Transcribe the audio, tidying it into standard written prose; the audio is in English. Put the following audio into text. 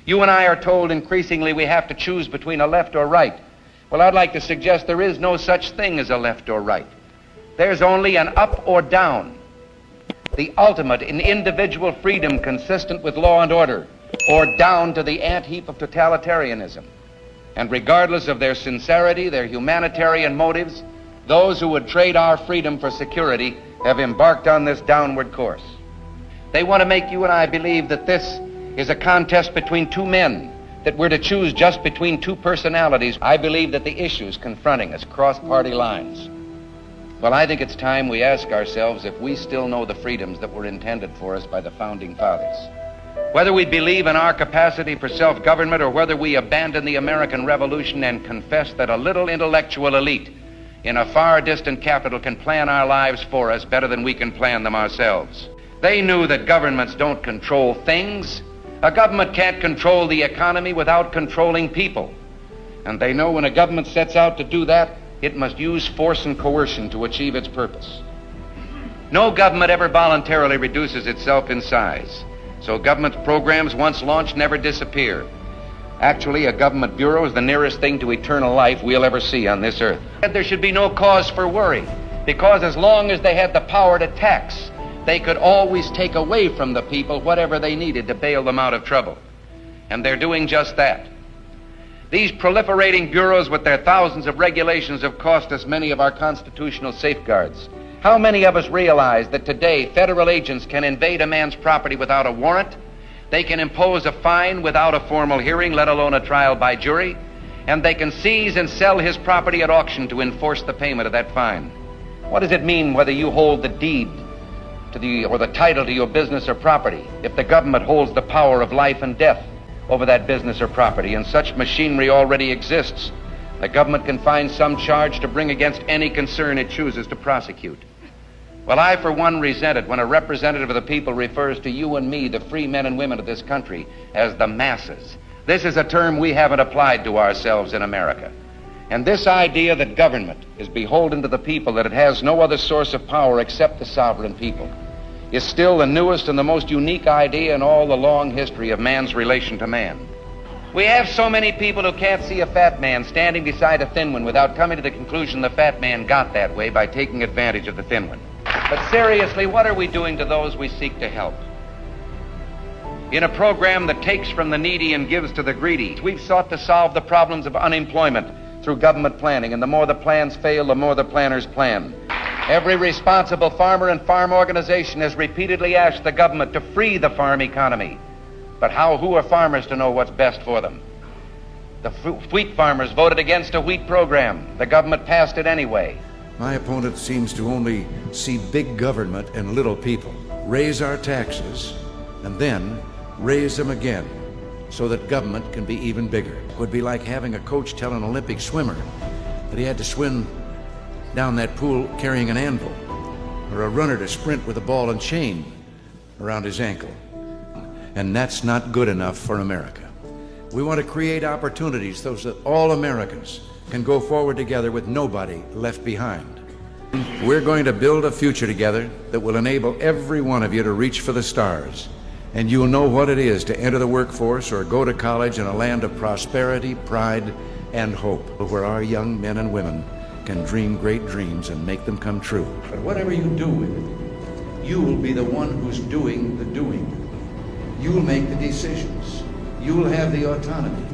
You and I are told increasingly we have to choose between a left or right. Well, I'd like to suggest there is no such thing as a left or right. There's only an up or down. The ultimate in individual freedom consistent with law and order, or down to the ant-heap of totalitarianism. And regardless of their sincerity, their humanitarian motives, those who would trade our freedom for security have embarked on this downward course. They want to make you and I believe that this is a contest between two men, that we're to choose just between two personalities. I believe that the issues confronting us cross party lines. Well, I think it's time we ask ourselves if we still know the freedoms that were intended for us by the Founding Fathers. Whether we believe in our capacity for self-government or whether we abandon the American Revolution and confess that a little intellectual elite in a far distant capital can plan our lives for us better than we can plan them ourselves. They knew that governments don't control things. A government can't control the economy without controlling people. And they know when a government sets out to do that, it must use force and coercion to achieve its purpose. No government ever voluntarily reduces itself in size. So government programs once launched never disappear. Actually, a government bureau is the nearest thing to eternal life we'll ever see on this earth. There should be no cause for worry, because as long as they had the power to tax, they could always take away from the people whatever they needed to bail them out of trouble. And they're doing just that. These proliferating bureaus with their thousands of regulations have cost us many of our constitutional safeguards. How many of us realize that today federal agents can invade a man's property without a warrant? They can impose a fine without a formal hearing, let alone a trial by jury, and they can seize and sell his property at auction to enforce the payment of that fine. What does it mean whether you hold the deed to or the title to your business or property if the government holds the power of life and death over that business or property? And such machinery already exists. The government can find some charge to bring against any concern it chooses to prosecute. Well, I, for one, resent it when a representative of the people refers to you and me, the free men and women of this country, as the masses. This is a term we haven't applied to ourselves in America. And this idea that government is beholden to the people, that it has no other source of power except the sovereign people, is still the newest and the most unique idea in all the long history of man's relation to man. We have so many people who can't see a fat man standing beside a thin one without coming to the conclusion the fat man got that way by taking advantage of the thin one. But seriously, what are we doing to those we seek to help? In a program that takes from the needy and gives to the greedy, we've sought to solve the problems of unemployment through government planning, and the more the plans fail, the more the planners plan. Every responsible farmer and farm organization has repeatedly asked the government to free the farm economy. But who are farmers to know what's best for them? The wheat farmers voted against a wheat program. The government passed it anyway. My opponent seems to only see big government and little people. Raise our taxes and then raise them again so that government can be even bigger. It would be like having a coach tell an Olympic swimmer that he had to swim down that pool carrying an anvil, or a runner to sprint with a ball and chain around his ankle. And that's not good enough for America. We want to create opportunities so that all Americans can go forward together with nobody left behind. We're going to build a future together that will enable every one of you to reach for the stars. And you'll know what it is to enter the workforce or go to college in a land of prosperity, pride, and hope, where our young men and women can dream great dreams and make them come true. But whatever you do with it, you will be the one who's doing the doing. You'll make the decisions. You'll have the autonomy.